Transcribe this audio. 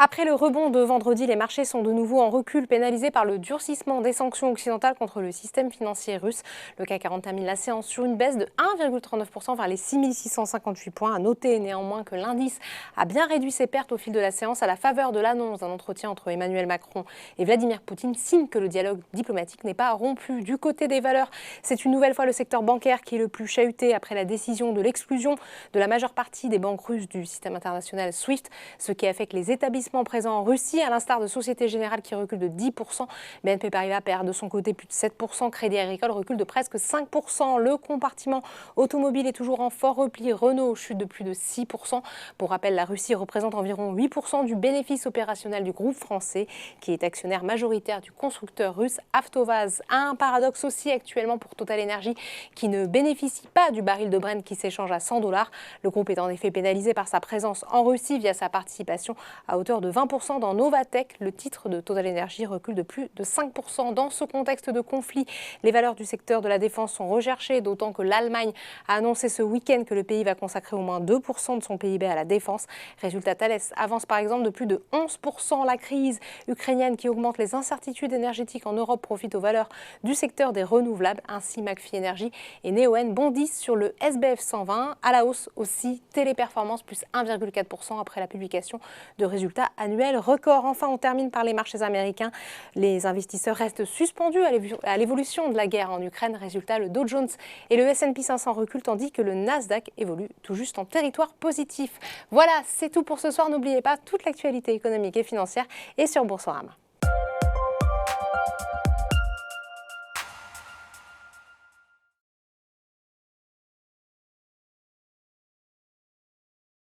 Après le rebond de vendredi, les marchés sont de nouveau en recul, pénalisés par le durcissement des sanctions occidentales contre le système financier russe. Le CAC 40 termine la séance sur une baisse de 1,39% vers les 6658 points. À noter néanmoins que l'indice a bien réduit ses pertes au fil de la séance à la faveur de l'annonce d'un entretien entre Emmanuel Macron et Vladimir Poutine, signe que le dialogue diplomatique n'est pas rompu. Du côté des valeurs, c'est une nouvelle fois le secteur bancaire qui est le plus chahuté après la décision de l'exclusion de la majeure partie des banques russes du système international SWIFT, ce qui affecte les établissements présents en Russie, à l'instar de Société Générale qui recule de 10%. BNP Paribas perd de son côté plus de 7%. Crédit Agricole recule de presque 5%. Le compartiment automobile est toujours en fort repli. Renault chute de plus de 6%. Pour rappel, la Russie représente environ 8% du bénéfice opérationnel du groupe français, qui est actionnaire majoritaire du constructeur russe Avtovaz. Un paradoxe aussi actuellement pour Total Energy, qui ne bénéficie pas du baril de Brent qui s'échange à 100 $. Le groupe est en effet pénalisé par sa présence en Russie via sa participation à hauteur de 20% dans Novatek. Le titre de Total Energy recule de plus de 5%. Dans ce contexte de conflit, les valeurs du secteur de la défense sont recherchées, d'autant que l'Allemagne a annoncé ce week-end que le pays va consacrer au moins 2% de son PIB à la défense. Résultat, Thales avance par exemple de plus de 11%. La crise ukrainienne qui augmente les incertitudes énergétiques en Europe profite aux valeurs du secteur des renouvelables. Ainsi, McPhy Energy et Neoen bondissent sur le SBF 120. À la hausse aussi, Téléperformance plus 1,4% après la publication de résultats annuels records. Enfin, on termine par les marchés américains. Les investisseurs restent suspendus à l'évolution de la guerre en Ukraine. Résultat, le Dow Jones et le S&P 500 reculent tandis que le Nasdaq évolue tout juste en territoire positif. Voilà, c'est tout pour ce soir. N'oubliez pas, toute l'actualité économique et financière est sur Boursorama.